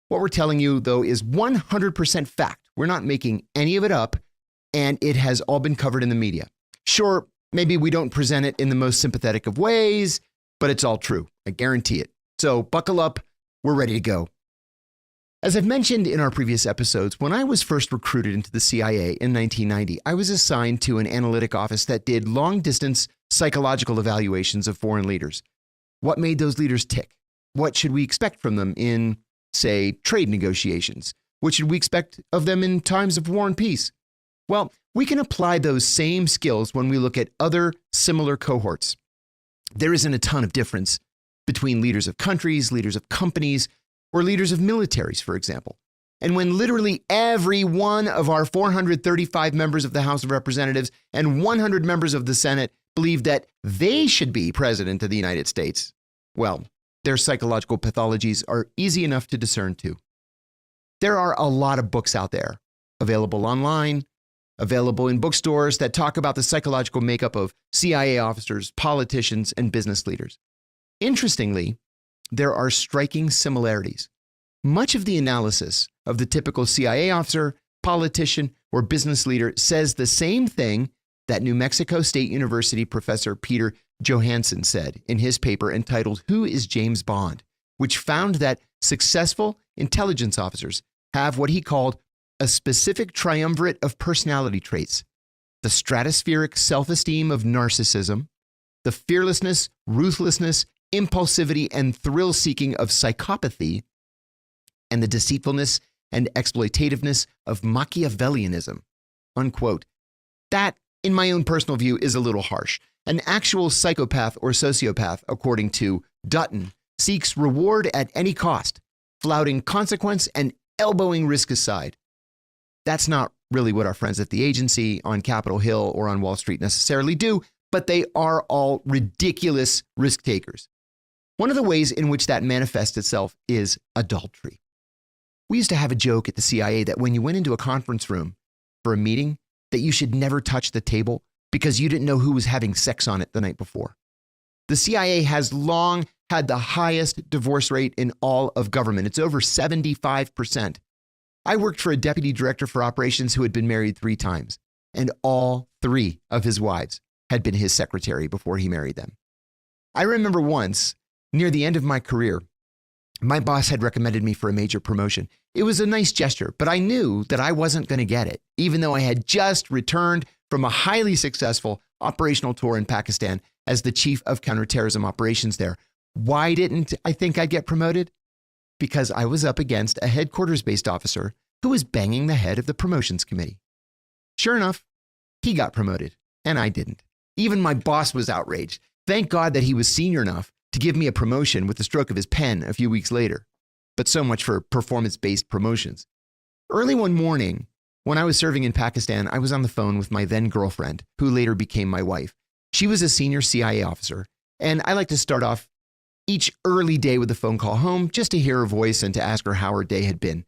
What we're telling you, though, is 100% fact. We're not making any of it up, and it has all been covered in the media. Sure, maybe we don't present it in the most sympathetic of ways, but it's all true. I guarantee it. So buckle up. We're ready to go. As I've mentioned in our previous episodes, when I was first recruited into the CIA in 1990, I was assigned to an analytic office that did long-distance psychological evaluations of foreign leaders. What made those leaders tick? What should we expect from them in, say, trade negotiations? What should we expect of them in times of war and peace? Well, we can apply those same skills when we look at other similar cohorts. There isn't a ton of difference between leaders of countries, leaders of companies, or leaders of militaries, for example. And when literally every one of our 435 members of the House of Representatives and 100 members of the Senate believe that they should be president of the United States, well, their psychological pathologies are easy enough to discern too. There are a lot of books out there, available online, available in bookstores, that talk about the psychological makeup of CIA officers, politicians, and business leaders. Interestingly, there are striking similarities. Much of the analysis of the typical CIA officer, politician, or business leader says the same thing that New Mexico State University professor Peter Johansson said in his paper entitled "Who is James Bond?", which found that successful intelligence officers have what he called a specific triumvirate of personality traits: the stratospheric self-esteem of narcissism, the fearlessness, ruthlessness, impulsivity, and thrill-seeking of psychopathy, and the deceitfulness and exploitativeness of Machiavellianism, unquote. That, in my own personal view, is a little harsh. An actual psychopath or sociopath, according to Dutton, seeks reward at any cost, flouting consequence and elbowing risk aside. That's not really what our friends at the agency, on Capitol Hill, or on Wall Street necessarily do, but they are all ridiculous risk takers. One of the ways in which that manifests itself is adultery. We used to have a joke at the CIA that when you went into a conference room for a meeting, that you should never touch the table because you didn't know who was having sex on it the night before. The CIA has long had the highest divorce rate in all of government. It's over 75%. I worked for a deputy director for operations who had been married 3 times, and all 3 of his wives had been his secretary before he married them. I remember once, near the end of my career, my boss had recommended me for a major promotion. It was a nice gesture, but I knew that I wasn't going to get it, even though I had just returned from a highly successful operational tour in Pakistan as the chief of counterterrorism operations there. Why didn't I think I'd get promoted? Because I was up against a headquarters-based officer who was banging the head of the promotions committee. Sure enough, he got promoted, and I didn't. Even my boss was outraged. Thank God that he was senior enough to give me a promotion with the stroke of his pen a few weeks later. But so much for performance-based promotions. Early one morning, when I was serving in Pakistan, I was on the phone with my then girlfriend, who later became my wife. She was a senior CIA officer, and I like to start off each early day with a phone call home just to hear her voice and to ask her how her day had been.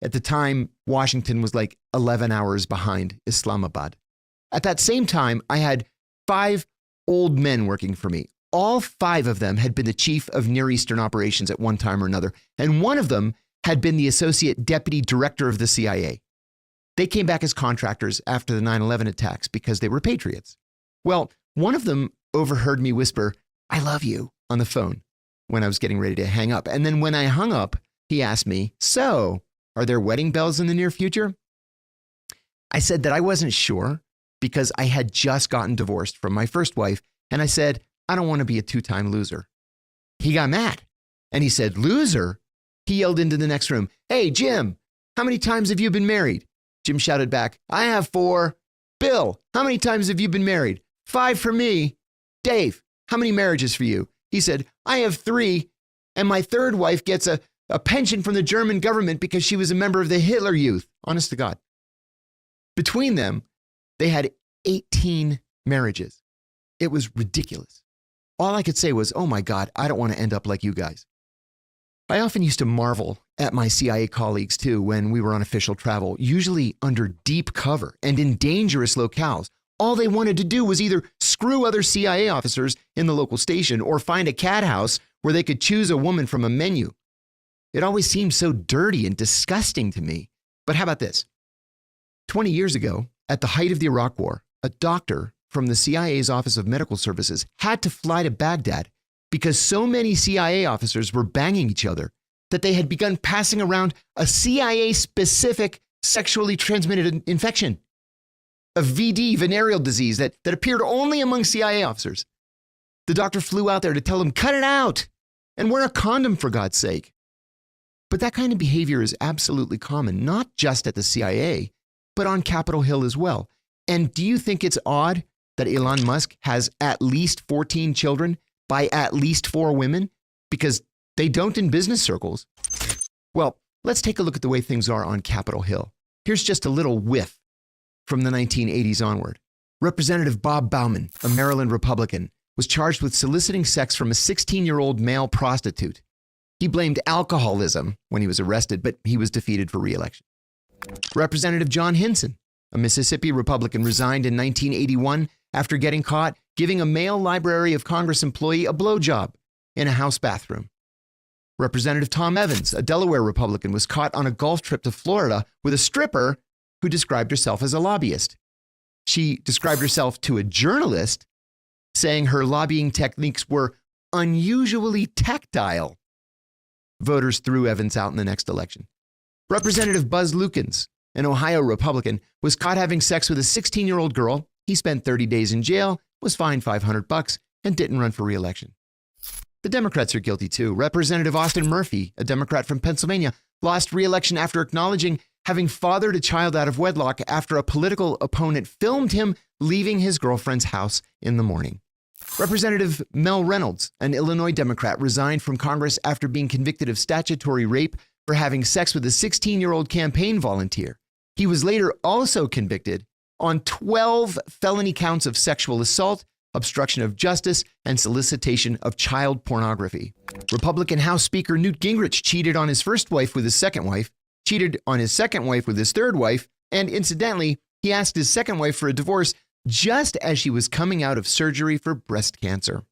At the time, Washington was like 11 hours behind Islamabad. At that same time, I had 5 old men working for me. All 5 of them had been the chief of Near Eastern operations at one time or another, and one of them had been the associate deputy director of the CIA. They came back as contractors after the 9/11 attacks because they were patriots. Well, one of them overheard me whisper, "I love you," on the phone when I was getting ready to hang up. And then when I hung up, he asked me, "So, are there wedding bells in the near future?" I said that I wasn't sure because I had just gotten divorced from my first wife, and I said, I don't want to be a 2-time loser. He got mad, and he said, "Loser?" He yelled into the next room, "Hey, Jim, how many times have you been married?" Jim shouted back, "I have 4. Bill, how many times have you been married?" 5 for me. Dave, how many marriages for you? He said, "I have 3, and my third wife gets a pension from the German government because she was a member of the Hitler Youth." Honest to God. Between them, they had 18 marriages. It was ridiculous. All I could say was, "Oh my God, I don't want to end up like you guys." I often used to marvel at my CIA colleagues too when we were on official travel, usually under deep cover and in dangerous locales. All they wanted to do was either screw other CIA officers in the local station or find a cat house where they could choose a woman from a menu. It always seemed so dirty and disgusting to me. But how about this? 20 years ago, at the height of the Iraq War, a doctor from the CIA's Office of Medical Services had to fly to Baghdad because so many CIA officers were banging each other that they had begun passing around a CIA-specific sexually transmitted infection, a VD, venereal disease, that appeared only among CIA officers. The doctor flew out there to tell them, cut it out and wear a condom for God's sake. But that kind of behavior is absolutely common, not just at the CIA, but on Capitol Hill as well. And do you think it's odd that Elon Musk has at least 14 children by at least 4 women? Because they don't in business circles. Well, let's take a look at the way things are on Capitol Hill. Here's just a little whiff from the 1980s onward. Representative Bob Bauman, a Maryland Republican, was charged with soliciting sex from a 16-year-old male prostitute. He blamed alcoholism when he was arrested, but he was defeated for re-election. Representative John Hinson, a Mississippi Republican, resigned in 1981 after getting caught giving a male Library of Congress employee a blowjob in a house bathroom. Representative Tom Evans, a Delaware Republican, was caught on a golf trip to Florida with a stripper who described herself as a lobbyist. She described herself to a journalist, saying her lobbying techniques were unusually tactile. Voters threw Evans out in the next election. Representative Buzz Lukens, an Ohio Republican, was caught having sex with a 16-year-old girl. He spent 30 days in jail, was fined $500, and didn't run for re-election. The Democrats are guilty too. Representative Austin Murphy, a Democrat from Pennsylvania, lost re-election after acknowledging having fathered a child out of wedlock after a political opponent filmed him leaving his girlfriend's house in the morning. Representative Mel Reynolds, an Illinois Democrat, resigned from Congress after being convicted of statutory rape for having sex with a 16-year-old campaign volunteer. He was later also convicted on 12 felony counts of sexual assault, obstruction of justice, and solicitation of child pornography. Republican House Speaker Newt Gingrich cheated on his first wife with his second wife, cheated on his second wife with his third wife, and incidentally, he asked his second wife for a divorce just as she was coming out of surgery for breast cancer.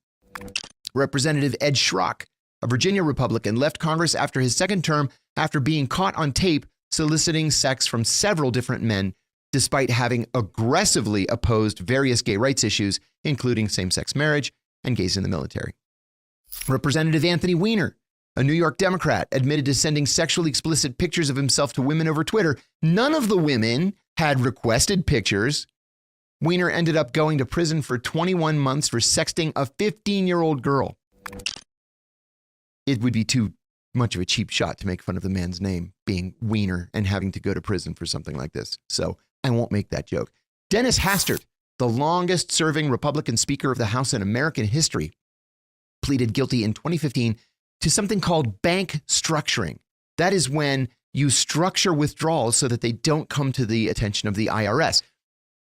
Representative Ed Schrock, a Virginia Republican, left Congress after his second term after being caught on tape soliciting sex from several different men, despite having aggressively opposed various gay rights issues, including same-sex marriage and gays in the military. Representative Anthony Weiner, a New York Democrat, admitted to sending sexually explicit pictures of himself to women over Twitter. None of the women had requested pictures. Weiner ended up going to prison for 21 months for sexting a 15-year-old girl. It would be too much of a cheap shot to make fun of the man's name being Weiner and having to go to prison for something like this. So I won't make that joke. Dennis Hastert, the longest-serving Republican Speaker of the House in American history, pleaded guilty in 2015 to something called bank structuring. That is when you structure withdrawals so that they don't come to the attention of the IRS.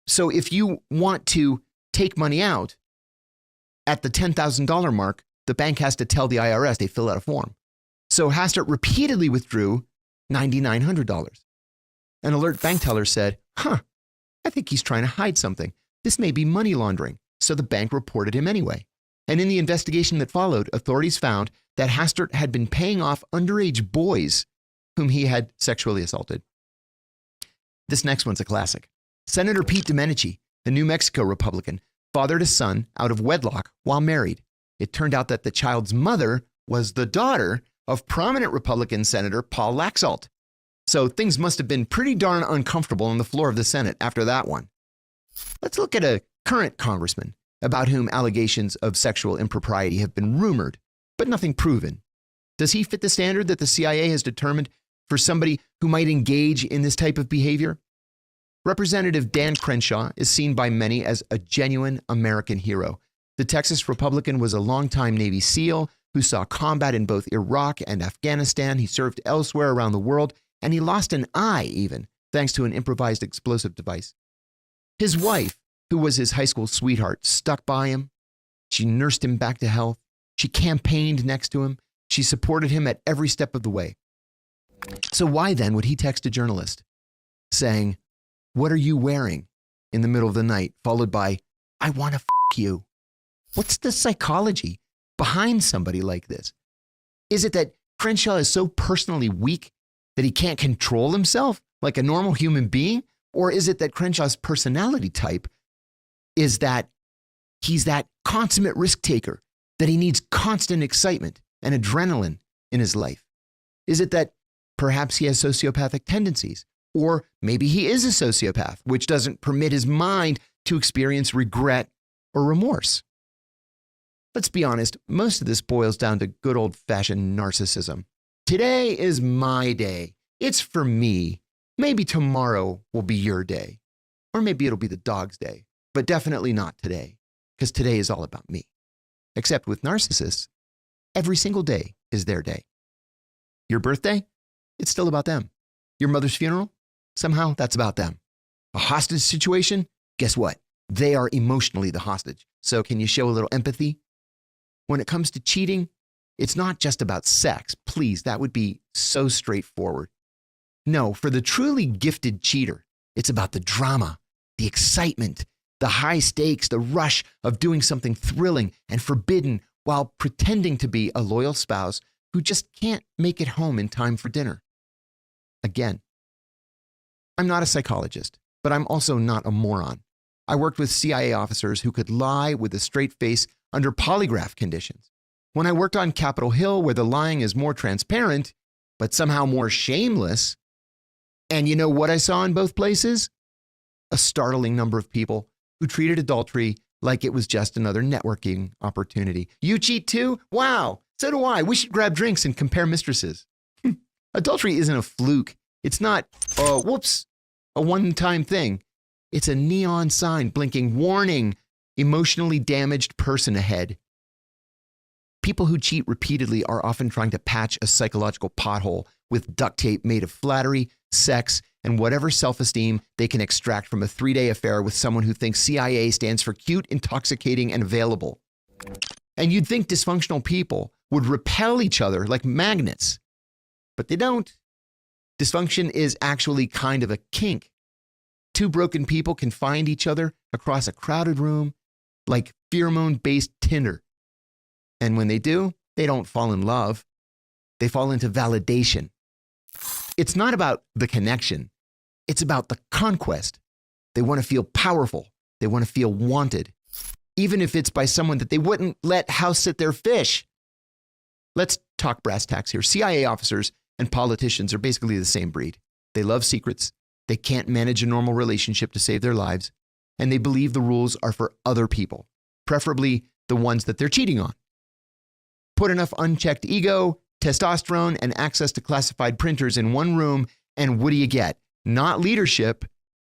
So if you want to take money out at the $10,000 mark, the bank has to tell the IRS, they fill out a form. So Hastert repeatedly withdrew $9,900. An alert bank teller said, I think he's trying to hide something. This may be money laundering. So the bank reported him anyway. And in the investigation that followed, authorities found that Hastert had been paying off underage boys whom he had sexually assaulted. This next one's a classic. Senator Pete Domenici, a New Mexico Republican, fathered a son out of wedlock while married. It turned out that the child's mother was the daughter of prominent Republican Senator Paul Laxalt. So things must have been pretty darn uncomfortable on the floor of the Senate after that one. Let's look at a current congressman about whom allegations of sexual impropriety have been rumored, but nothing proven. Does he fit the standard that the CIA has determined for somebody who might engage in this type of behavior? Representative Dan Crenshaw is seen by many as a genuine American hero. The Texas Republican was a longtime Navy SEAL who saw combat in both Iraq and Afghanistan. He served elsewhere around the world, and he lost an eye even, thanks to an improvised explosive device. His wife, who was his high school sweetheart, stuck by him. She nursed him back to health. She campaigned next to him. She supported him at every step of the way. So why then would he text a journalist saying, "What are you wearing?" in the middle of the night, followed by, "I want to f*** you"? What's the psychology behind somebody like this? Is it that Crenshaw is so personally weak that he can't control himself like a normal human being? Or is it that Crenshaw's personality type is that he's that consummate risk taker, that he needs constant excitement and adrenaline in his life? Is it that perhaps he has sociopathic tendencies? Or maybe he is a sociopath, which doesn't permit his mind to experience regret or remorse. Let's be honest, most of this boils down to good old-fashioned narcissism. Today is my day. It's for me. Maybe tomorrow will be your day. Or maybe it'll be the dog's day, but definitely not today, because today is all about me. Except with narcissists, every single day is their day. Your birthday? It's still about them. Your mother's funeral? Somehow that's about them. A hostage situation? Guess what? They are emotionally the hostage. So can you show a little empathy? When it comes to cheating, it's not just about sex. Please, that would be so straightforward. No, for the truly gifted cheater, it's about the drama, the excitement, the high stakes, the rush of doing something thrilling and forbidden while pretending to be a loyal spouse who just can't make it home in time for dinner. Again, I'm not a psychologist, but I'm also not a moron. I worked with CIA officers who could lie with a straight face under polygraph conditions. When I worked on Capitol Hill, where the lying is more transparent, but somehow more shameless, and you know what I saw in both places? A startling number of people who treated adultery like it was just another networking opportunity. You cheat too? Wow, so do I. We should grab drinks and compare mistresses. Adultery isn't a fluke. It's not, a one-time thing. It's a neon sign blinking, warning, emotionally damaged person ahead. People who cheat repeatedly are often trying to patch a psychological pothole with duct tape made of flattery, sex, and whatever self-esteem they can extract from a 3-day affair with someone who thinks CIA stands for cute, intoxicating, and available. And you'd think dysfunctional people would repel each other like magnets, but they don't. Dysfunction is actually kind of a kink. Two broken people can find each other across a crowded room like pheromone-based Tinder. And when they do, they don't fall in love. They fall into validation. It's not about the connection. It's about the conquest. They want to feel powerful. They want to feel wanted, even if it's by someone that they wouldn't let house sit their fish. Let's talk brass tacks here. CIA officers and politicians are basically the same breed. They love secrets. They can't manage a normal relationship to save their lives. And they believe the rules are for other people, preferably the ones that they're cheating on. Put enough unchecked ego, testosterone, and access to classified printers in one room, and what do you get? Not leadership.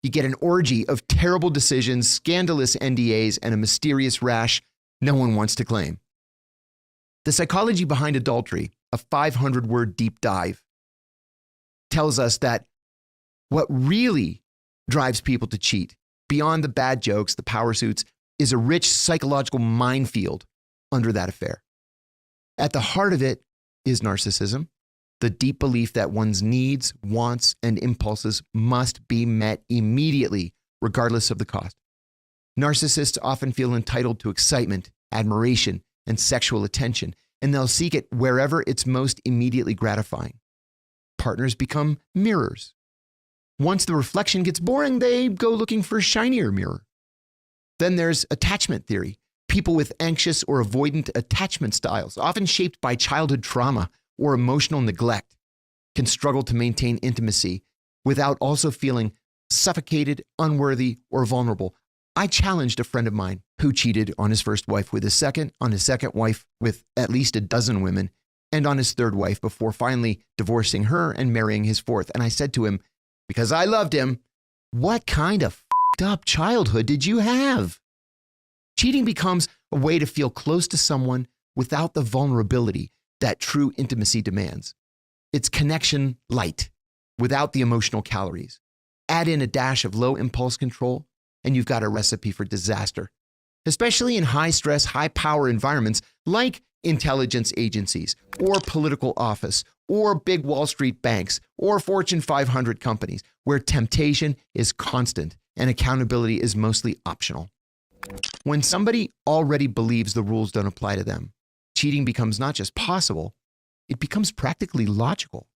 You get an orgy of terrible decisions, scandalous NDAs, and a mysterious rash no one wants to claim. The psychology behind adultery, a 500-word deep dive, tells us that what really drives people to cheat, beyond the bad jokes, the power suits, is a rich psychological minefield under that affair. At the heart of it is narcissism, the deep belief that one's needs, wants, and impulses must be met immediately, regardless of the cost. Narcissists often feel entitled to excitement, admiration, and sexual attention, and they'll seek it wherever it's most immediately gratifying. Partners become mirrors. Once the reflection gets boring, they go looking for a shinier mirror. Then there's attachment theory. People with anxious or avoidant attachment styles, often shaped by childhood trauma or emotional neglect, can struggle to maintain intimacy without also feeling suffocated, unworthy, or vulnerable. I challenged a friend of mine who cheated on his first wife with his second, on his second wife with at least a dozen women, and on his third wife before finally divorcing her and marrying his fourth. And I said to him, because I loved him, what kind of f***ed up childhood did you have? Cheating becomes a way to feel close to someone without the vulnerability that true intimacy demands. It's connection light, without the emotional calories. Add in a dash of low impulse control, and you've got a recipe for disaster, especially in high-stress, high-power environments like intelligence agencies, or political office, or big Wall Street banks, or Fortune 500 companies, where temptation is constant and accountability is mostly optional. When somebody already believes the rules don't apply to them, cheating becomes not just possible, it becomes practically logical.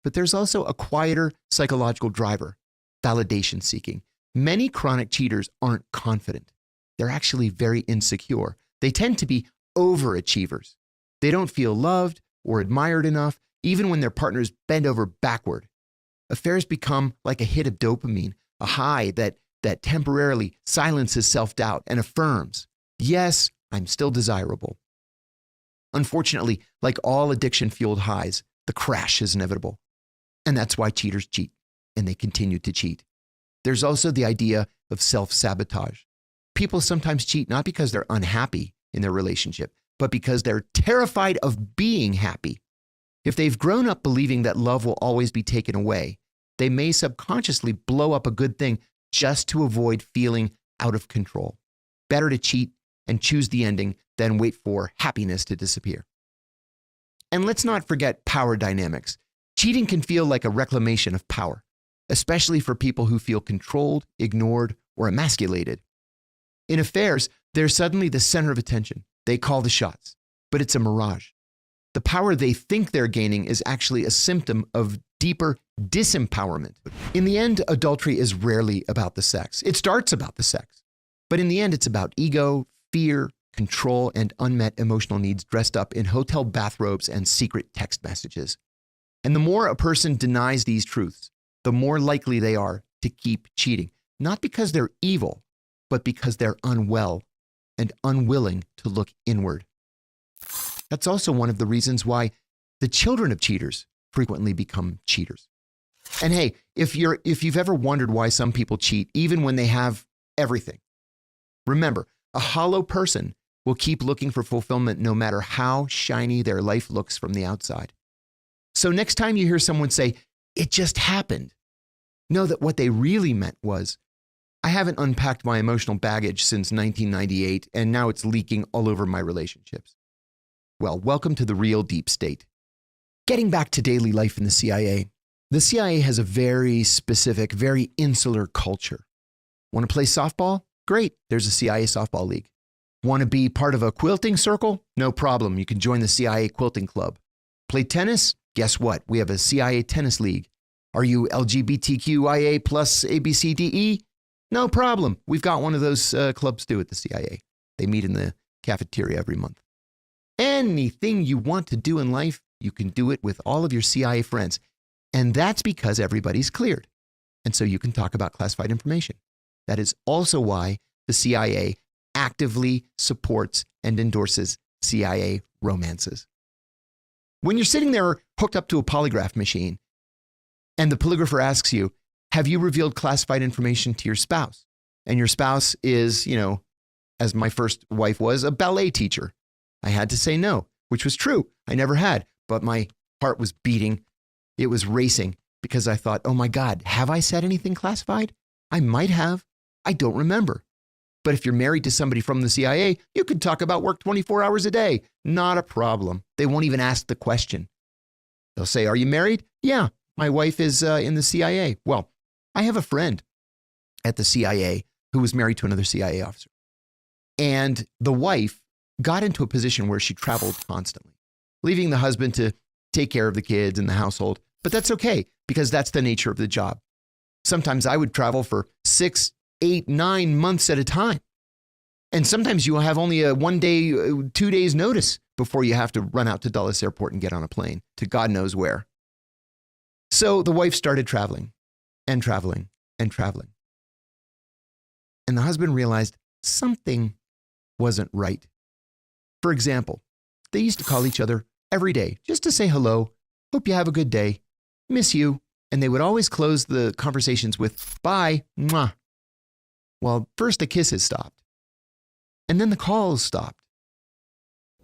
But there's also a quieter psychological driver, validation seeking. Many chronic cheaters aren't confident. They're actually very insecure. They tend to be overachievers. They don't feel loved or admired enough, even when their partners bend over backward. Affairs become like a hit of dopamine, a high that temporarily silences self-doubt and affirms, yes, I'm still desirable. Unfortunately, like all addiction-fueled highs, the crash is inevitable. And that's why cheaters cheat, and they continue to cheat. There's also the idea of self-sabotage. People sometimes cheat not because they're unhappy in their relationship, but because they're terrified of being happy. If they've grown up believing that love will always be taken away, they may subconsciously blow up a good thing just to avoid feeling out of control. Better to cheat and choose the ending than wait for happiness to disappear. And let's not forget power dynamics. Cheating can feel like a reclamation of power, especially for people who feel controlled, ignored, or emasculated. In affairs, they're suddenly the center of attention. They call the shots, but it's a mirage. The power they think they're gaining is actually a symptom of deeper disempowerment. In the end, adultery is rarely about the sex. It starts about the sex, but in the end, it's about ego, fear, control, and unmet emotional needs dressed up in hotel bathrobes and secret text messages. And the more a person denies these truths, the more likely they are to keep cheating, not because they're evil, but because they're unwell and unwilling to look inward. That's also one of the reasons why the children of cheaters frequently become cheaters. And hey, if you've ever wondered why some people cheat, even when they have everything, remember, a hollow person will keep looking for fulfillment no matter how shiny their life looks from the outside. So next time you hear someone say, "It just happened," know that what they really meant was, "I haven't unpacked my emotional baggage since 1998, and now it's leaking all over my relationships." Well, welcome to the real deep state. Getting back to daily life in the CIA has a very specific, very insular culture. Want to play softball? Great, there's a CIA softball league. Want to be part of a quilting circle? No problem, you can join the CIA quilting club. Play tennis? Guess what? We have a CIA tennis league. Are you LGBTQIA plus ABCDE? No problem, we've got one of those clubs too at the CIA. They meet in the cafeteria every month. Anything you want to do in life, you can do it with all of your CIA friends. And that's because everybody's cleared. And so you can talk about classified information. That is also why the CIA actively supports and endorses CIA romances. When you're sitting there hooked up to a polygraph machine and the polygrapher asks you, "Have you revealed classified information to your spouse?" And your spouse is, as my first wife was, a ballet teacher. I had to say no, which was true. I never had, but my heart was beating. It was racing because I thought, oh my God, have I said anything classified? I might have. I don't remember. But if you're married to somebody from the CIA, you could talk about work 24 hours a day. Not a problem. They won't even ask the question. They'll say, "Are you married?" "Yeah, my wife is in the CIA." Well, I have a friend at the CIA who was married to another CIA officer. And the wife got into a position where she traveled constantly, leaving the husband to take care of the kids and the household. But that's okay, because that's the nature of the job. Sometimes I would travel for 6, 8, 9 months at a time. And sometimes you will have only a 1 day, 2 days notice before you have to run out to Dulles Airport and get on a plane to God knows where. So the wife started traveling and traveling and traveling. And the husband realized something wasn't right. For example, they used to call each other every day just to say hello, "Hope you have a good day, miss you." And they would always close the conversations with, "Bye, mwah." Well, first the kisses stopped, and then the calls stopped.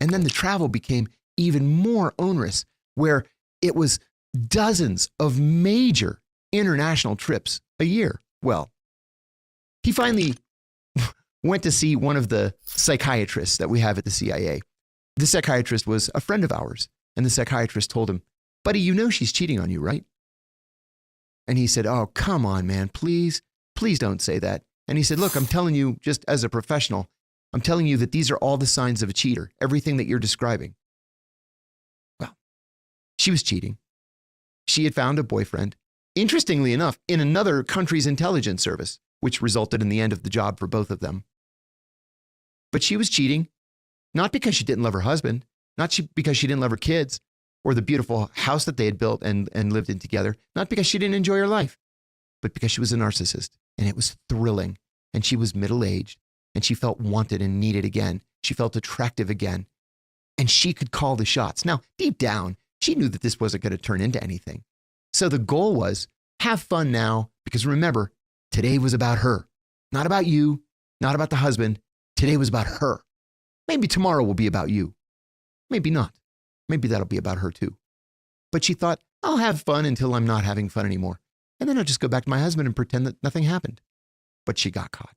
And then the travel became even more onerous, where it was dozens of major international trips a year. Well, he finally went to see one of the psychiatrists that we have at the CIA. The psychiatrist was a friend of ours, and the psychiatrist told him, "Buddy, you know she's cheating on you, right?" And he said, "Oh, come on, man, please don't say that." And he said, "Look, I'm telling you just as a professional, I'm telling you that these are all the signs of a cheater, everything that you're describing." Well, She was cheating. She had found a boyfriend, interestingly enough, in another country's intelligence service, which resulted in the end of the job for both of them. But she was cheating, not because she didn't love her husband, because she didn't love her kids, or the beautiful house that they had built and lived in together, not because she didn't enjoy her life, but because she was a narcissist, and it was thrilling, and she was middle-aged, and she felt wanted and needed again. She felt attractive again, and she could call the shots. Now, deep down, she knew that this wasn't going to turn into anything. So the goal was, have fun now, because remember, today was about her, not about you, not about the husband. Today was about her. Maybe tomorrow will be about you. Maybe not. Maybe that'll be about her too. But she thought, I'll have fun until I'm not having fun anymore. And then I'll just go back to my husband and pretend that nothing happened. But she got caught.